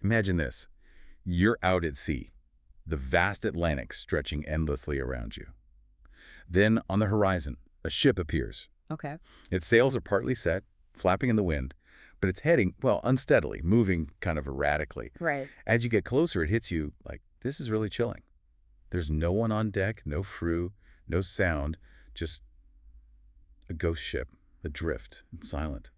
Imagine this. You're out at sea, the vast Atlantic stretching endlessly around you. Then, on the horizon, a ship appears. Okay. Its sails are partly set, flapping in the wind, but it's heading, well, unsteadily, moving kind of erratically. Right. As you get closer, it hits you like, this is really chilling. There's no one on deck, no crew, no sound, just a ghost ship, adrift and silent.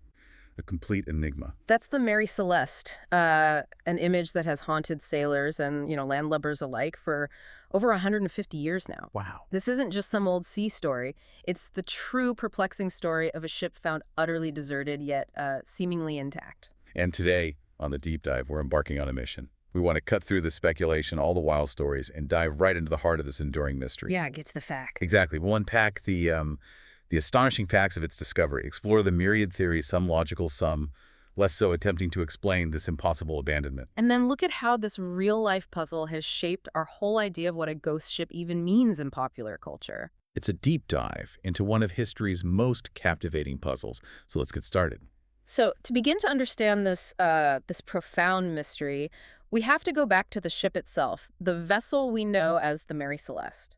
A complete enigma. That's the Mary Celeste, an image that has haunted sailors and, landlubbers alike for over 150 years now. Wow. This isn't just some old sea story. It's the true perplexing story of a ship found utterly deserted yet seemingly intact. And today, on The Deep Dive, we're embarking on a mission. We want to cut through the speculation, all the wild stories, and dive right into the heart of this enduring mystery. Yeah, get to the facts. Exactly. We'll unpack the astonishing facts of its discovery, explore the myriad theories, some logical, some less so, attempting to explain this impossible abandonment. And then look at how this real-life puzzle has shaped our whole idea of what a ghost ship even means in popular culture. It's a deep dive into one of history's most captivating puzzles. So let's get started. So to begin to understand this profound mystery, we have to go back to the ship itself, the vessel we know as the Mary Celeste.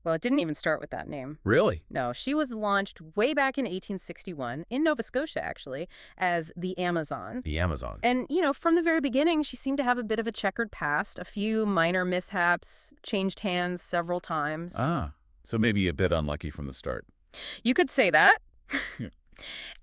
Well, it didn't even start with that name. Really? No, she was launched way back in 1861, in Nova Scotia, actually, as the Amazon. The Amazon. And, from the very beginning, she seemed to have a bit of a checkered past, a few minor mishaps, changed hands several times. Ah, so maybe a bit unlucky from the start. You could say that.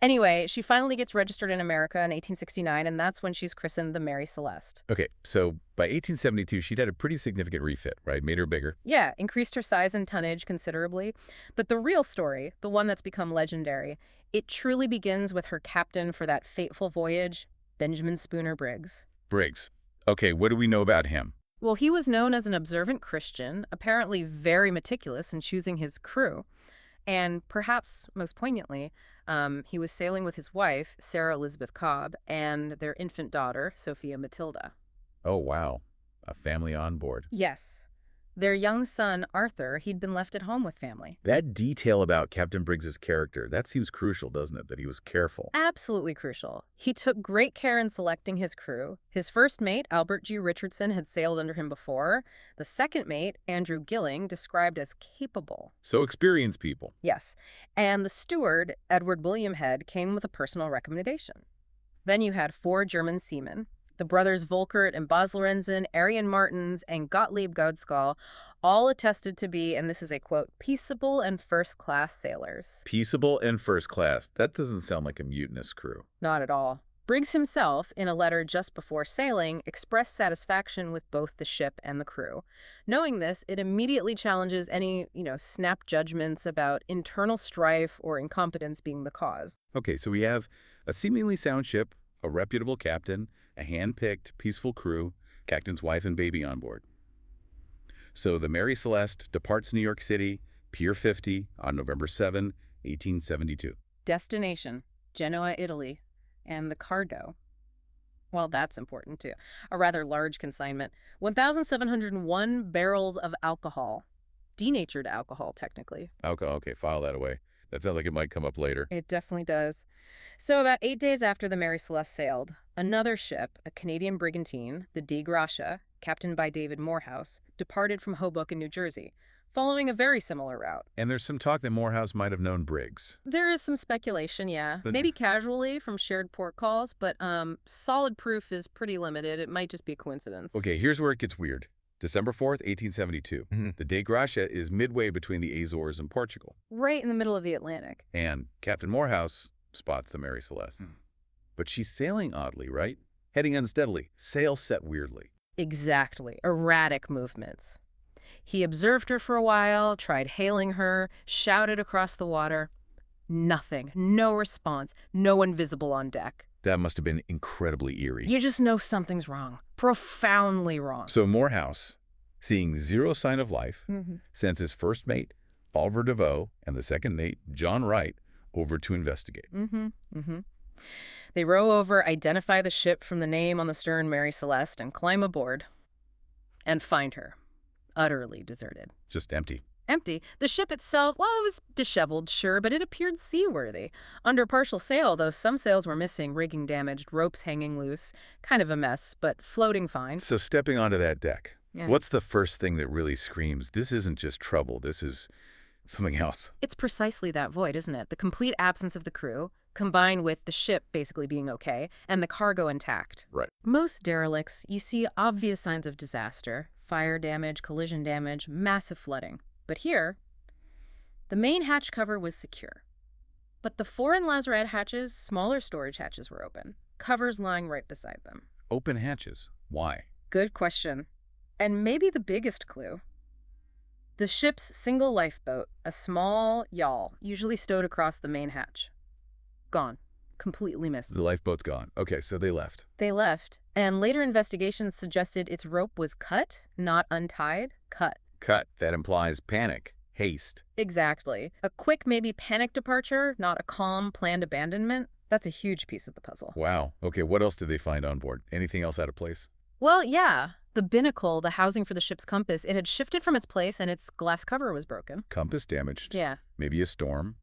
Anyway, she finally gets registered in America in 1869, and that's when she's christened the Mary Celeste. Okay, so by 1872, she'd had a pretty significant refit, right? Made her bigger. Yeah, increased her size and tonnage considerably. But the real story, the one that's become legendary, it truly begins with her captain for that fateful voyage, Benjamin Spooner Briggs. Briggs. Okay, what do we know about him? Well, he was known as an observant Christian, apparently very meticulous in choosing his crew. And perhaps most poignantly, he was sailing with his wife, Sarah Elizabeth Cobb, and their infant daughter, Sophia Matilda. Oh, wow. A family on board. Yes. Their young son, Arthur, he'd been left at home with family. That detail about Captain Briggs's character, that seems crucial, doesn't it? That he was careful. Absolutely crucial. He took great care in selecting his crew. His first mate, Albert G. Richardson, had sailed under him before. The second mate, Andrew Gilling, described as capable. So experienced people. Yes. And the steward, Edward William Head, came with a personal recommendation. Then you had 4 German seamen. The brothers Volkert and Boslorenzen, Arian Martins, and Gottlieb Godskal all attested to be, and this is a quote, peaceable and first-class sailors. Peaceable and first class. That doesn't sound like a mutinous crew. Not at all. Briggs himself, in a letter just before sailing, expressed satisfaction with both the ship and the crew. Knowing this, it immediately challenges any, snap judgments about internal strife or incompetence being the cause. Okay, so we have a seemingly sound ship, a reputable captain, a hand-picked, peaceful crew, captain's wife and baby on board. So the Mary Celeste departs New York City, Pier 50, on November 7, 1872. Destination, Genoa, Italy. And the cargo, well, that's important too. A rather large consignment. 1,701 barrels of alcohol. Denatured alcohol, technically. Alcohol, okay, file that away. That sounds like it might come up later. It definitely does. So about 8 days after the Mary Celeste sailed, another ship, a Canadian brigantine, the Dei Gratia, captained by David Morehouse, departed from Hoboken, New Jersey, following a very similar route. And there's some talk that Morehouse might have known Briggs. There is some speculation, yeah. Maybe casually from shared port calls, but solid proof is pretty limited. It might just be a coincidence. Okay, here's where it gets weird. December 4th, 1872. The Dei Gratia is midway between the Azores and Portugal. Right in the middle of the Atlantic. And Captain Morehouse spots the Mary Celeste. But she's sailing oddly, right? Heading unsteadily, sail set weirdly. Exactly. Erratic movements. He observed her for a while, tried hailing her, shouted across the water. Nothing. No response. No one visible on deck. That must have been incredibly eerie. You just know something's wrong. Profoundly wrong. So Morehouse, seeing zero sign of life, sends his first mate, Oliver DeVoe, and the second mate, John Wright, over to investigate. They row over, identify the ship from the name on the stern, Mary Celeste, and climb aboard. And find her. Utterly deserted. Just empty. Empty. The ship itself, well, it was disheveled, sure, but it appeared seaworthy. Under partial sail, though, some sails were missing, rigging damaged, ropes hanging loose. Kind of a mess, but floating fine. So stepping onto that deck, Yeah. what's the first thing that really screams, this isn't just trouble, this is something else? It's precisely that void, isn't it? The complete absence of the crew, combined with the ship basically being okay, and the cargo intact. Right. Most derelicts, you see obvious signs of disaster. Fire damage, collision damage, massive flooding. But here, the main hatch cover was secure. But the foreign lazarette hatches, smaller storage hatches were open, covers lying right beside them. Open hatches. Why? Good question. And maybe the biggest clue. The ship's single lifeboat, a small yawl, usually stowed across the main hatch. Gone. Completely missing. The lifeboat's gone. Okay, so they left. They left, and later investigations suggested its rope was cut, not untied. Cut. Cut. That implies panic, haste. Exactly. A quick, maybe panic departure, not a calm, planned abandonment. That's a huge piece of the puzzle. Wow. Okay, what else did they find on board? Anything else out of place? Well, yeah. The binnacle, the housing for the ship's compass, it had shifted from its place and its glass cover was broken. Compass damaged. Yeah, Maybe a storm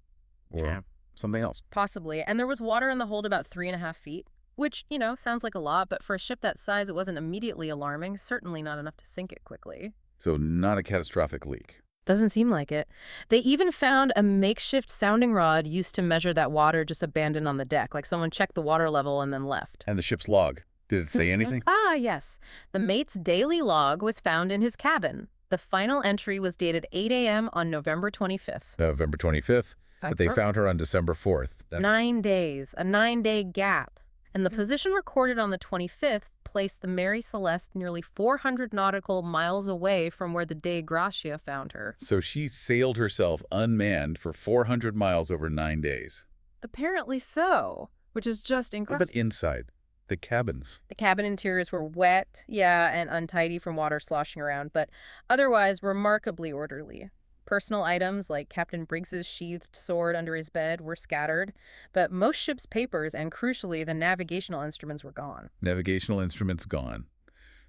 or something else. possibly. And there was water in the hold about 3.5 feet, which, sounds like a lot, but for a ship that size, it wasn't immediately alarming, certainly not enough to sink it quickly. So not a catastrophic leak. Doesn't seem like it. They even found a makeshift sounding rod used to measure that water just abandoned on the deck, like someone checked the water level and then left. And the ship's log. Did it say anything? Yes. The mate's daily log was found in his cabin. The final entry was dated 8 a.m. on November 25th. November 25th, but they found her on December 4th. 9 days, a 9-day gap. And the position recorded on the 25th placed the Mary Celeste nearly 400 nautical miles away from where the Dei Gracia found her. So she sailed herself unmanned for 400 miles over 9 days. Apparently so, which is just What incredible. about inside? The cabins. The cabin interiors were wet, and untidy from water sloshing around, but otherwise remarkably orderly. Personal items like Captain Briggs's sheathed sword under his bed were scattered, but most ship's papers and, crucially, the navigational instruments were gone. Navigational instruments gone.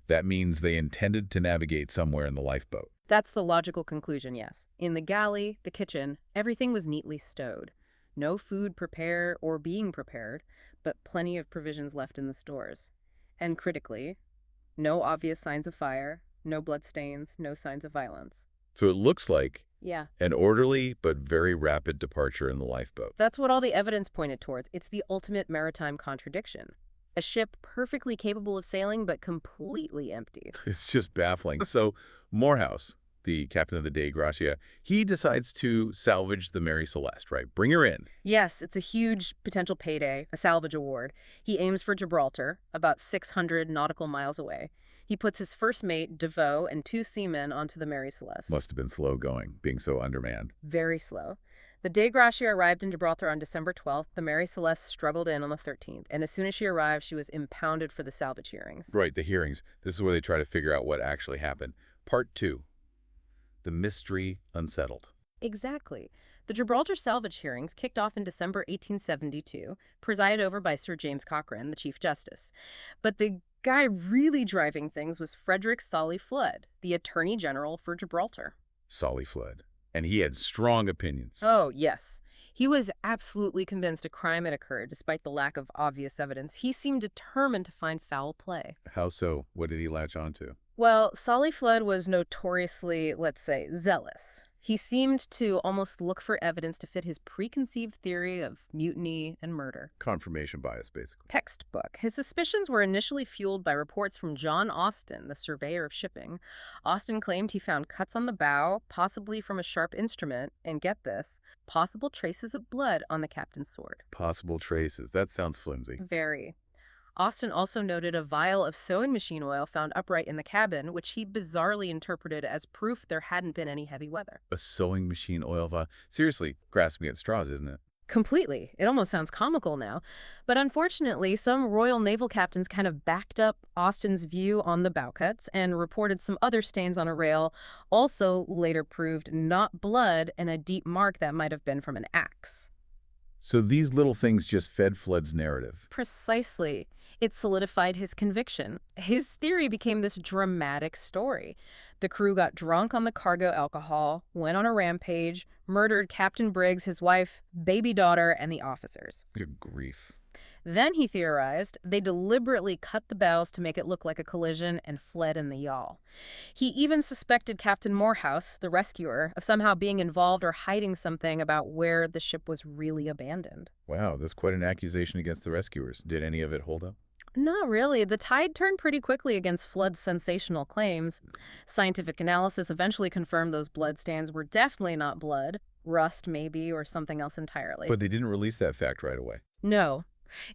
That means they intended to navigate somewhere in the lifeboat. That's the logical conclusion, yes. In the galley, the kitchen, everything was neatly stowed. No food prepared or being prepared, but plenty of provisions left in the stores. And critically, no obvious signs of fire, no bloodstains, no signs of violence. So it looks like Yeah, an orderly but very rapid departure in the lifeboat. that's what all the evidence pointed towards. It's the ultimate maritime contradiction. A ship perfectly capable of sailing, but completely empty. It's just baffling. So Morehouse, the captain of the Dei Gracia, he decides to salvage the Mary Celeste, right? Bring her in. Yes, it's a huge potential payday, a salvage award. He aims for Gibraltar, about 600 nautical miles away. He puts his first mate, DeVoe, and 2 seamen onto the Mary Celeste. Must have been slow going, being so undermanned. Very slow. The Dei Gracia arrived in Gibraltar on December 12th. The Mary Celeste struggled in on the 13th, and as soon as she arrived, she was impounded for the salvage hearings. Right, the hearings. This is where they try to figure out what actually happened. Part 2. The mystery unsettled. Exactly. The Gibraltar salvage hearings kicked off in December 1872, presided over by Sir James Cochrane, the Chief Justice. But the guy really driving things was Frederick Solly Flood, the Attorney General for Gibraltar. Solly Flood. And he had strong opinions. Oh, yes. He was absolutely convinced a crime had occurred, despite the lack of obvious evidence. He seemed determined to find foul play. How so? What did he latch on to? Well, Solly Flood was notoriously, let's say, zealous. He seemed to almost look for evidence to fit his preconceived theory of mutiny and murder. Confirmation bias, basically. Textbook. His suspicions were initially fueled by reports from John Austin, the surveyor of shipping. Austin claimed he found cuts on the bow, possibly from a sharp instrument, and get this, possible traces of blood on the captain's sword. Possible traces. That sounds flimsy. Very. Austin also noted a vial of sewing machine oil found upright in the cabin, which he bizarrely interpreted as proof there hadn't been any heavy weather. A sewing machine oil vial. Seriously, grasping at straws, isn't it? Completely. It almost sounds comical now. But unfortunately, some Royal Naval captains kind of backed up Austin's view on the bow cuts and reported some other stains on a rail, also later proved not blood and a deep mark that might have been from an axe. So these little things just fed Flood's narrative. Precisely. It solidified his conviction. His theory became this dramatic story. The crew got drunk on the cargo alcohol, went on a rampage, murdered Captain Briggs, his wife, baby daughter, and the officers. Good grief. Then, he theorized, they deliberately cut the bows to make it look like a collision and fled in the yawl. He even suspected Captain Morehouse, the rescuer, of somehow being involved or hiding something about where the ship was really abandoned. Wow, that's quite an accusation against the rescuers. Did any of it hold up? Not really. The tide turned pretty quickly against Flood's sensational claims. Scientific analysis eventually confirmed those bloodstains were definitely not blood, rust maybe, or something else entirely. But they didn't release that fact right away. No.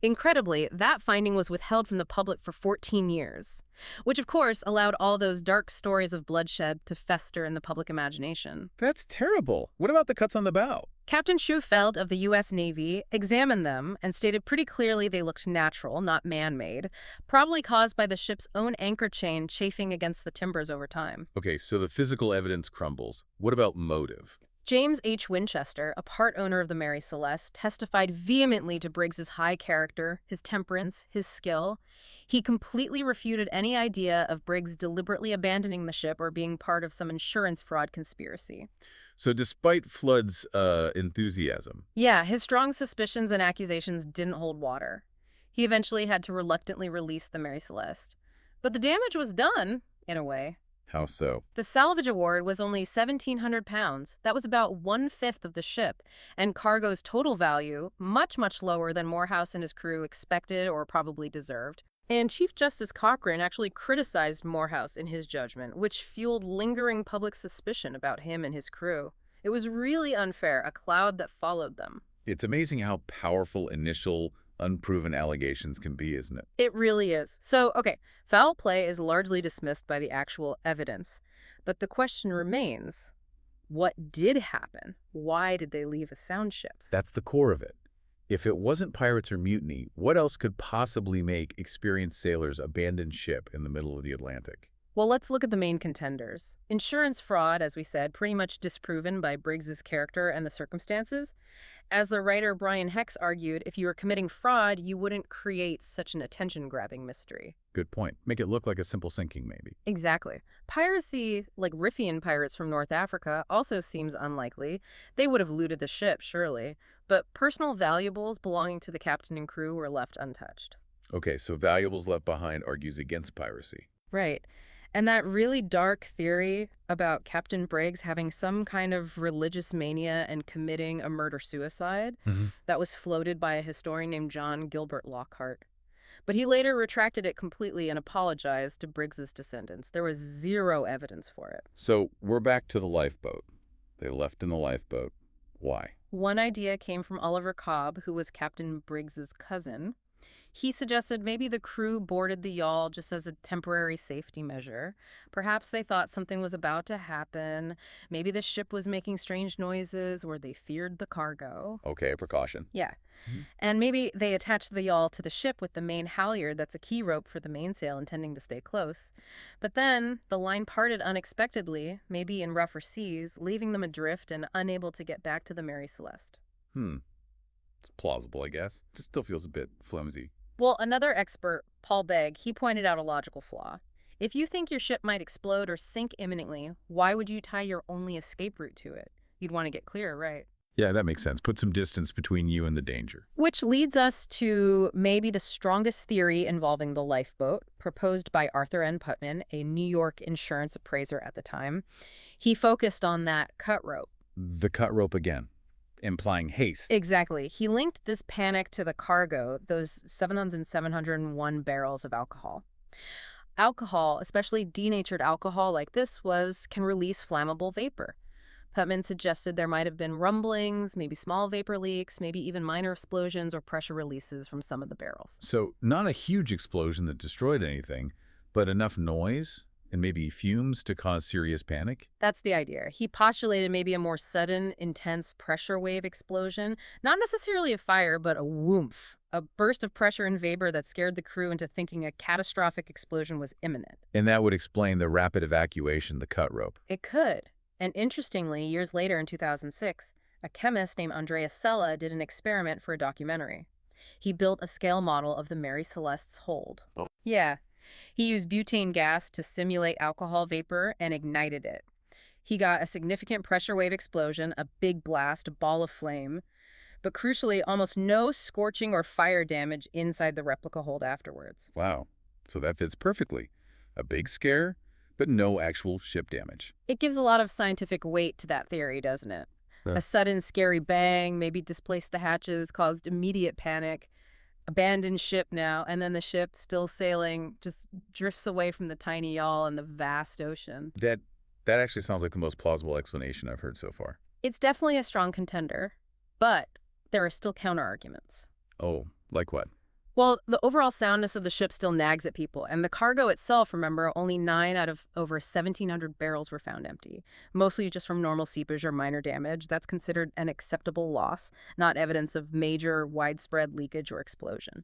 Incredibly, that finding was withheld from the public for 14 years, which of course allowed all those dark stories of bloodshed to fester in the public imagination. That's terrible. What about the cuts on the bow? Captain Schufeld of the U.S. Navy examined them and stated pretty clearly they looked natural, not man-made, probably caused by the ship's own anchor chain chafing against the timbers over time. Okay, so the physical evidence crumbles. What about motive? James H. Winchester, a part owner of the Mary Celeste, testified vehemently to Briggs's high character, his temperance, his skill. He completely refuted any idea of Briggs deliberately abandoning the ship or being part of some insurance fraud conspiracy. So despite Flood's enthusiasm. Yeah, his strong suspicions and accusations didn't hold water. He eventually had to reluctantly release the Mary Celeste. But the damage was done, in a way. How so? The salvage award was only £1,700. That was about 1/5 of the ship, and cargo's total value, much, much lower than Morehouse and his crew expected or probably deserved. And Chief Justice Cochran actually criticized Morehouse in his judgment, which fueled lingering public suspicion about him and his crew. It was really unfair, a cloud that followed them. It's amazing how powerful initial unproven allegations can be, isn't it? It really is. So, okay, foul play is largely dismissed by the actual evidence. But the question remains, what did happen? Why did they leave a sound ship? That's the core of it. If it wasn't pirates or mutiny, what else could possibly make experienced sailors abandon ship in the middle of the Atlantic? Well, let's look at the main contenders. Insurance fraud, as we said, pretty much disproven by Briggs's character and the circumstances. As the writer Brian Hex argued, if you were committing fraud, you wouldn't create such an attention-grabbing mystery. Good point. Make it look like a simple sinking, maybe. Exactly. Piracy, like Riffian pirates from North Africa, also seems unlikely. They would have looted the ship, surely. But personal valuables belonging to the captain and crew were left untouched. Okay, so valuables left behind argues against piracy. Right. And that really dark theory about Captain Briggs having some kind of religious mania and committing a murder-suicide that was floated by a historian named John Gilbert Lockhart. But he later retracted it completely and apologized to Briggs's descendants. There was zero evidence for it. So we're back to the lifeboat. They left in the lifeboat. Why? One idea came from Oliver Cobb, who was Captain Briggs's cousin. He suggested maybe the crew boarded the yawl just as a temporary safety measure. Perhaps they thought something was about to happen. Maybe the ship was making strange noises or they feared the cargo. Okay, a precaution. Yeah. And maybe they attached the yawl to the ship with the main halyard that's a key rope for the mainsail, intending to stay close. But then the line parted unexpectedly, maybe in rougher seas, leaving them adrift and unable to get back to the Mary Celeste. It's plausible, I guess. Just still feels a bit flimsy. Well, another expert, Paul Begg, he pointed out a logical flaw. If you think your ship might explode or sink imminently, why would you tie your only escape route to it? You'd want to get clear, right? Yeah, that makes sense. Put some distance between you and the danger. Which leads us to maybe the strongest theory involving the lifeboat, proposed by Arthur N. Putman, a New York insurance appraiser at the time. He focused on that cut rope. The cut rope again, implying haste. Exactly. He linked this panic to the cargo, those 701 barrels of alcohol. Alcohol, especially denatured alcohol like this can release flammable vapor. Putman suggested there might have been rumblings, maybe small vapor leaks, maybe even minor explosions or pressure releases from some of the barrels. So not a huge explosion that destroyed anything, but enough noise and maybe fumes to cause serious panic? That's the idea. He postulated maybe a more sudden, intense pressure wave explosion, not necessarily a fire, but a whoomph, a burst of pressure and vapor that scared the crew into thinking a catastrophic explosion was imminent. And that would explain the rapid evacuation, the cut rope. It could. And interestingly, years later in 2006, a chemist named Andrea Sella did an experiment for a documentary. He built a scale model of the Mary Celeste's hold. Oh. Yeah, he used butane gas to simulate alcohol vapor and ignited it. He got a significant pressure wave explosion, a big blast, a ball of flame, but crucially, almost no scorching or fire damage inside the replica hold afterwards. Wow. So that fits perfectly. A big scare, but no actual ship damage. It gives a lot of scientific weight to that theory, doesn't it? Yeah. A sudden, scary bang maybe displaced the hatches, caused immediate panic, abandoned ship now, and then the ship, still sailing, just drifts away from the tiny yawl in the vast ocean. That actually sounds like the most plausible explanation I've heard so far. It's definitely a strong contender, but there are still counterarguments. Oh, like what? Well, the overall soundness of the ship still nags at people, and the cargo itself, remember, only 9 out of over 1,700 barrels were found empty, mostly just from normal seepage or minor damage. That's considered an acceptable loss, not evidence of major, widespread leakage or explosion.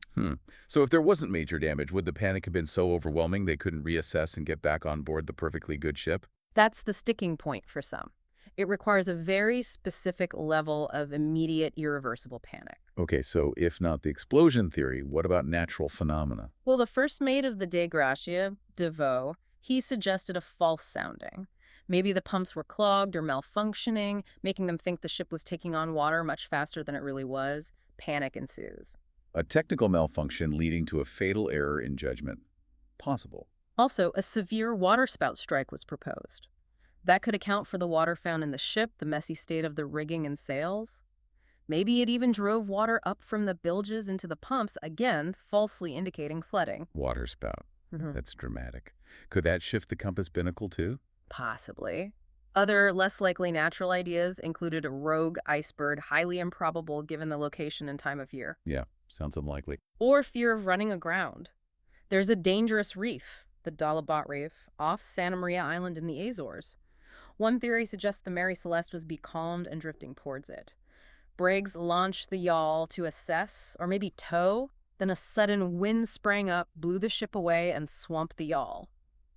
So if there wasn't major damage, would the panic have been so overwhelming they couldn't reassess and get back on board the perfectly good ship? That's the sticking point for some. It requires a very specific level of immediate, irreversible panic. Okay, so if not the explosion theory, what about natural phenomena? Well, the first mate of the Dei Gratia, DeVoe, he suggested a false sounding. Maybe the pumps were clogged or malfunctioning, making them think the ship was taking on water much faster than it really was. Panic ensues. A technical malfunction leading to a fatal error in judgment. Possible. Also, a severe waterspout strike was proposed. That could account for the water found in the ship, the messy state of the rigging and sails. Maybe it even drove water up from the bilges into the pumps, again, falsely indicating flooding. Waterspout. Mhm. That's dramatic. Could that shift the compass binnacle too? Possibly. Other, less likely natural ideas included a rogue iceberg, highly improbable given the location and time of year. Yeah, sounds unlikely. Or fear of running aground. There's a dangerous reef, the Dalabot Reef, off Santa Maria Island in the Azores. One theory suggests the Mary Celeste was becalmed and drifting towards it. Briggs launched the yawl to assess, or maybe tow, then a sudden wind sprang up, blew the ship away, and swamped the yawl.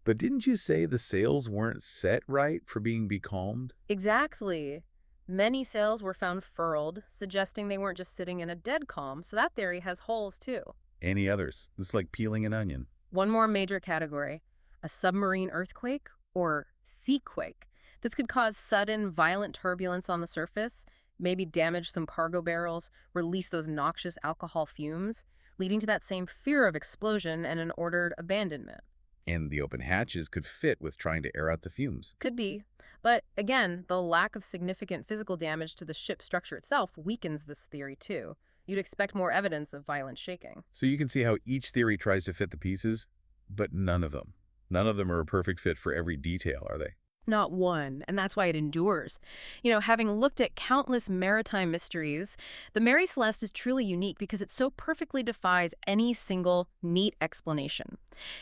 But didn't you say the sails weren't set right for being becalmed? Exactly. Many sails were found furled, suggesting they weren't just sitting in a dead calm, so that theory has holes too. Any others? This is like peeling an onion. One more major category, a submarine earthquake or seaquake. This could cause sudden, violent turbulence on the surface, maybe damage some cargo barrels, release those noxious alcohol fumes, leading to that same fear of explosion and an ordered abandonment. And the open hatches could fit with trying to air out the fumes. Could be. But again, the lack of significant physical damage to the ship structure itself weakens this theory too. You'd expect more evidence of violent shaking. So you can see how each theory tries to fit the pieces, but none of them. None of them are a perfect fit for every detail, are they? Not one, and that's why it endures. Having looked at countless maritime mysteries, the Mary Celeste is truly unique because it so perfectly defies any single neat explanation.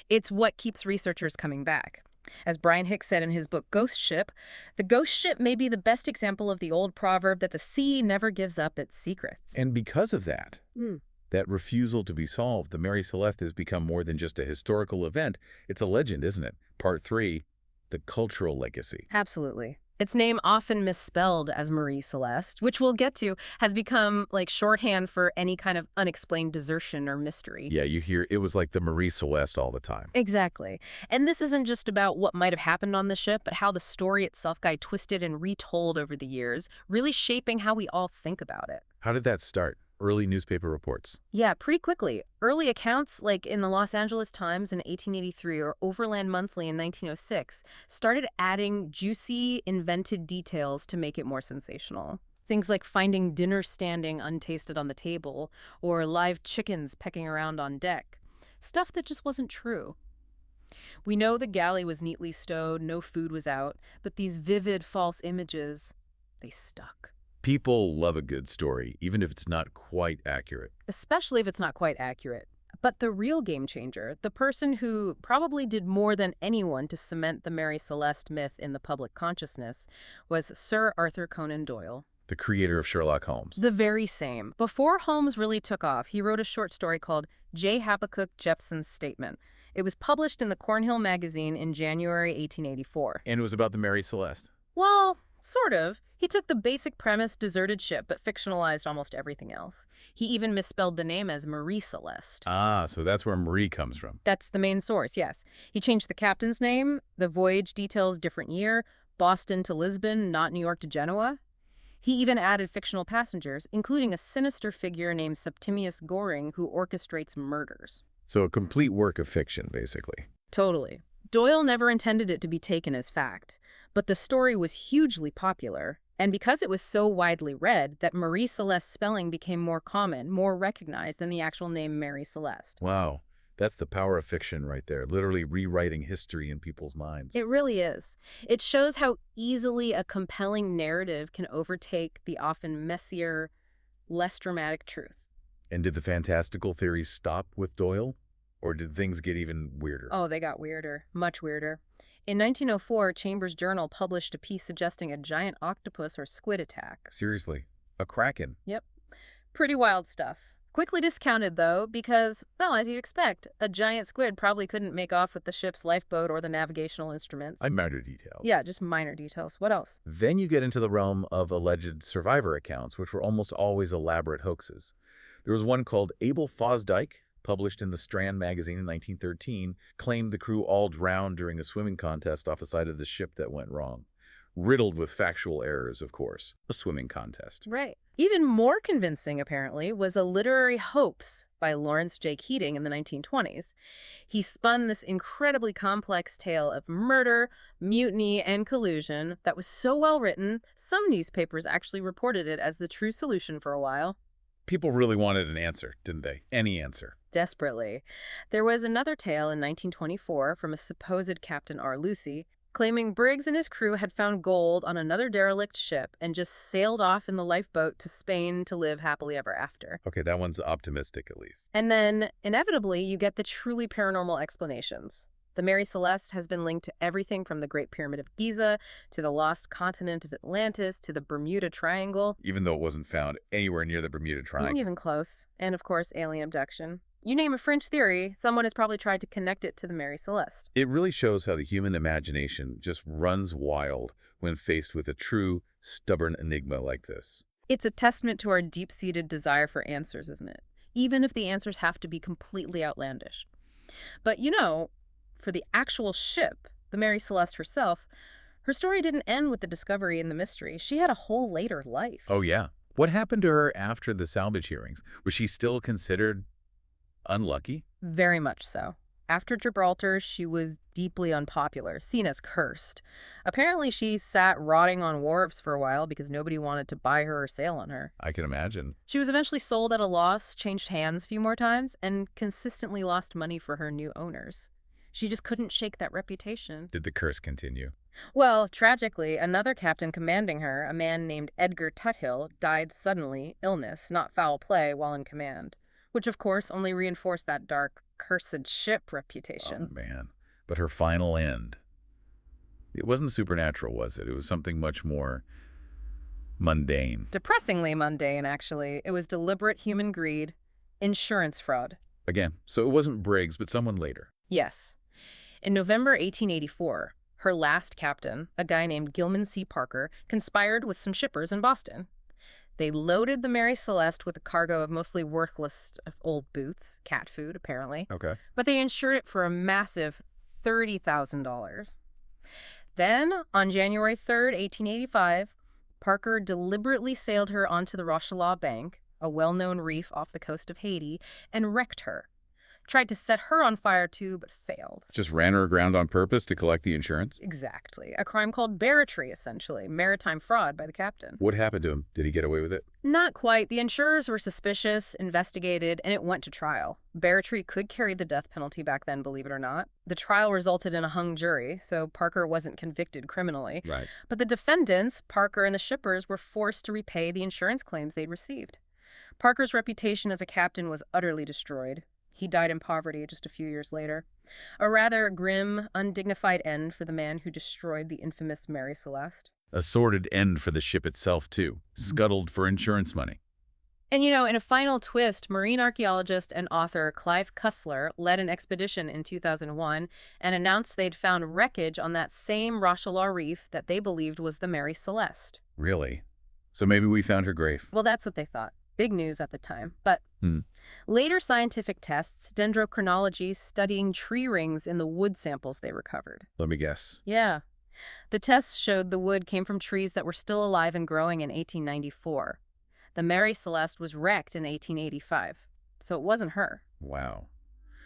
It's what keeps researchers coming back. As Brian Hicks said in his book Ghost Ship, the ghost ship may be the best example of the old proverb that the sea never gives up its secrets. And because of that, that refusal to be solved, the Mary Celeste has become more than just a historical event. It's a legend, isn't it? Part 3. The cultural legacy. Absolutely. Its name, often misspelled as Marie Celeste, which we'll get to, has become like shorthand for any kind of unexplained desertion or mystery. Yeah, you hear it was like the Marie Celeste all the time. Exactly. And this isn't just about what might have happened on the ship, but how the story itself got twisted and retold over the years, really shaping how we all think about it. How did that start? Early newspaper reports. Yeah, pretty quickly. Early accounts, like in the Los Angeles Times in 1883 or Overland Monthly in 1906, started adding juicy, invented details to make it more sensational. Things like finding dinner standing untasted on the table, or live chickens pecking around on deck. Stuff that just wasn't true. We know the galley was neatly stowed, no food was out, but these vivid false images, they stuck. People love a good story, even if it's not quite accurate. Especially if it's not quite accurate. But the real game changer, the person who probably did more than anyone to cement the Mary Celeste myth in the public consciousness, was Sir Arthur Conan Doyle. The creator of Sherlock Holmes. The very same. Before Holmes really took off, he wrote a short story called J. Habakkuk Jepson's Statement. It was published in the Cornhill magazine in January 1884. And it was about the Mary Celeste. Well, sort of. He took the basic premise, deserted ship, but fictionalized almost everything else. He even misspelled the name as Marie Celeste. Ah, so that's where Marie comes from. That's the main source, yes. He changed the captain's name, the voyage details different year, Boston to Lisbon, not New York to Genoa. He even added fictional passengers, including a sinister figure named Septimius Goring who orchestrates murders. So a complete work of fiction, basically. Totally. Doyle never intended it to be taken as fact, but the story was hugely popular, and because it was so widely read, that Marie Celeste's spelling became more common, more recognized than the actual name Mary Celeste. Wow. That's the power of fiction right there, literally rewriting history in people's minds. It really is. It shows how easily a compelling narrative can overtake the often messier, less dramatic truth. And did the fantastical theories stop with Doyle? Or did things get even weirder? Oh, they got weirder, much weirder. In 1904, Chambers' Journal published a piece suggesting a giant octopus or squid attack. Seriously, a kraken. Yep. Pretty wild stuff. Quickly discounted, though, because, well, as you'd expect, a giant squid probably couldn't make off with the ship's lifeboat or the navigational instruments. Minor details. Yeah, just minor details. What else? Then you get into the realm of alleged survivor accounts, which were almost always elaborate hoaxes. There was one called Abel Fosdyke, published in the Strand magazine in 1913, claimed the crew all drowned during a swimming contest off the side of the ship that went wrong. Riddled with factual errors, of course. A swimming contest. Right. Even more convincing, apparently, was a literary hoax by Lawrence J. Keating in the 1920s. He spun this incredibly complex tale of murder, mutiny, and collusion that was so well written, some newspapers actually reported it as the true solution for a while. People really wanted an answer, didn't they? Any answer. Desperately. There was another tale in 1924 from a supposed Captain R. Lucy, claiming Briggs and his crew had found gold on another derelict ship and just sailed off in the lifeboat to Spain to live happily ever after. Okay, that one's optimistic at least. And then, inevitably, you get the truly paranormal explanations. The Mary Celeste has been linked to everything from the Great Pyramid of Giza to the lost continent of Atlantis to the Bermuda Triangle. Even though it wasn't found anywhere near the Bermuda Triangle. Even close. And, of course, alien abduction. You name a French theory, someone has probably tried to connect it to the Mary Celeste. It really shows how the human imagination just runs wild when faced with a true, stubborn enigma like this. It's a testament to our deep-seated desire for answers, isn't it? Even if the answers have to be completely outlandish. But, you know, for the actual ship, the Mary Celeste herself, her story didn't end with the discovery and the mystery. She had a whole later life. Oh, yeah. What happened to her after the salvage hearings? Was she still considered unlucky? Very much so. After Gibraltar, she was deeply unpopular, seen as cursed. Apparently, she sat rotting on wharves for a while because nobody wanted to buy her or sail on her. I can imagine. She was eventually sold at a loss, changed hands a few more times, and consistently lost money for her new owners. She just couldn't shake that reputation. Did the curse continue? Well, tragically, another captain commanding her, a man named Edgar Tuthill, died suddenly, illness, not foul play, while in command. Which, of course, only reinforced that dark, cursed ship reputation. Oh, man. But her final end. It wasn't supernatural, was it? It was something much more mundane. Depressingly mundane, actually. It was deliberate human greed, insurance fraud. Again, so it wasn't Briggs, but someone later. Yes. In November 1884, her last captain, a guy named Gilman C. Parker, conspired with some shippers in Boston. They loaded the Mary Celeste with a cargo of mostly worthless old boots, cat food, apparently. Okay. But they insured it for a massive $30,000. Then, on January 3rd, 1885, Parker deliberately sailed her onto the Rochelau Bank, a well-known reef off the coast of Haiti, and wrecked her. Tried to set her on fire too, but failed. Just ran her aground on purpose to collect the insurance? Exactly. A crime called barratry, essentially. Maritime fraud by the captain. What happened to him? Did he get away with it? Not quite. The insurers were suspicious, investigated, and it went to trial. Barratry could carry the death penalty back then, believe it or not. The trial resulted in a hung jury, so Parker wasn't convicted criminally. Right. But the defendants, Parker and the shippers, were forced to repay the insurance claims they'd received. Parker's reputation as a captain was utterly destroyed. He died in poverty just a few years later. A rather grim, undignified end for the man who destroyed the infamous Mary Celeste. A sordid end for the ship itself, too. Scuttled for insurance money. And in a final twist, marine archaeologist and author Clive Cussler led an expedition in 2001 and announced they'd found wreckage on that same Rochelaure reef that they believed was the Mary Celeste. Really? So maybe we found her grave. Well, that's what they thought. Big news at the time. But Hmm. later scientific tests, dendrochronology, studying tree rings in the wood samples they recovered. Let me guess. Yeah. The tests showed the wood came from trees that were still alive and growing in 1894. The Mary Celeste was wrecked in 1885, so it wasn't her. Wow.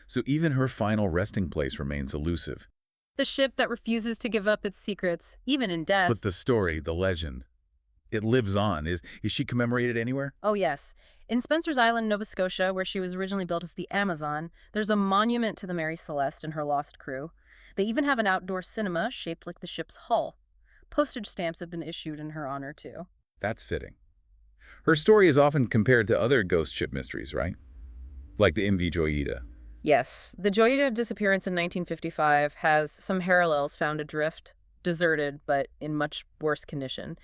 So even her final resting place remains elusive. The ship that refuses to give up its secrets, even in death. But the story, the legend, it lives on. Is she commemorated anywhere? Oh, yes. In Spencer's Island, Nova Scotia, where she was originally built as the Amazon, there's a monument to the Mary Celeste and her lost crew. They even have an outdoor cinema shaped like the ship's hull. Postage stamps have been issued in her honor, too. That's fitting. Her story is often compared to other ghost ship mysteries, right? Like the MV Joyita. Yes, the Joyita disappearance in 1955 has some parallels found adrift, deserted, but in much worse condition.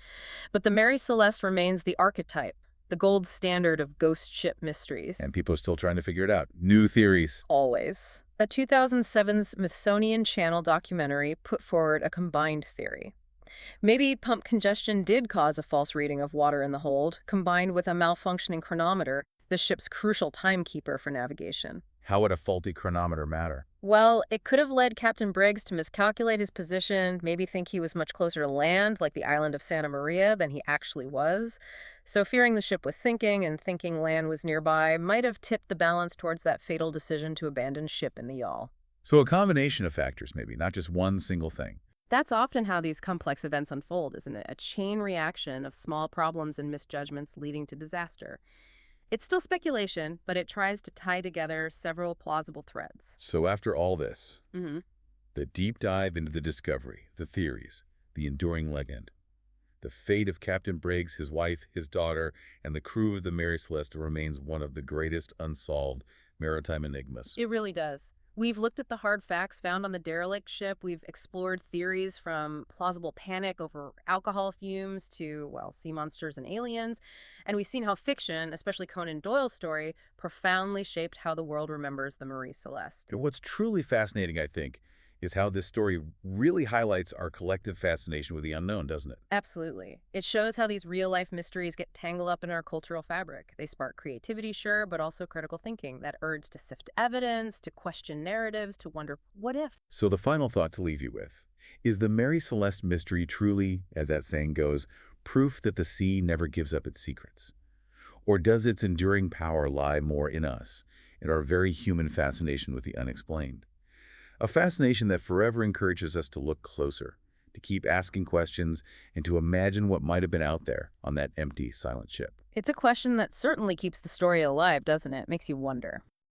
But the Mary Celeste remains the archetype, the gold standard of ghost ship mysteries. And people are still trying to figure it out. New theories. Always. A 2007 Smithsonian Channel documentary put forward a combined theory. Maybe pump congestion did cause a false reading of water in the hold, combined with a malfunctioning chronometer, the ship's crucial timekeeper for navigation. How would a faulty chronometer matter? Well, it could have led Captain Briggs to miscalculate his position, maybe think he was much closer to land, like the island of Santa Maria, than he actually was. So fearing the ship was sinking and thinking land was nearby might have tipped the balance towards that fatal decision to abandon ship in the yawl. So a combination of factors, maybe, not just one single thing. That's often how these complex events unfold, isn't it? A chain reaction of small problems and misjudgments leading to disaster. It's still speculation, but it tries to tie together several plausible threads. So after all this, Mm-hmm. the deep dive into the discovery, the theories, the enduring legend, the fate of Captain Briggs, his wife, his daughter, and the crew of the Mary Celeste remains one of the greatest unsolved maritime enigmas. It really does. We've looked at the hard facts found on the derelict ship. We've explored theories from plausible panic over alcohol fumes to, well, sea monsters and aliens. And we've seen how fiction, especially Conan Doyle's story, profoundly shaped how the world remembers the Marie Celeste. And what's truly fascinating, I think, is how this story really highlights our collective fascination with the unknown, doesn't it? Absolutely. It shows how these real-life mysteries get tangled up in our cultural fabric. They spark creativity, sure, but also critical thinking, that urge to sift evidence, to question narratives, to wonder, what if? So the final thought to leave you with, is the Mary Celeste mystery truly, as that saying goes, proof that the sea never gives up its secrets? Or does its enduring power lie more in us, in our very human fascination with the unexplained? A fascination that forever encourages us to look closer, to keep asking questions, and to imagine what might have been out there on that empty, silent ship. It's a question that certainly keeps the story alive, doesn't it? Makes you wonder.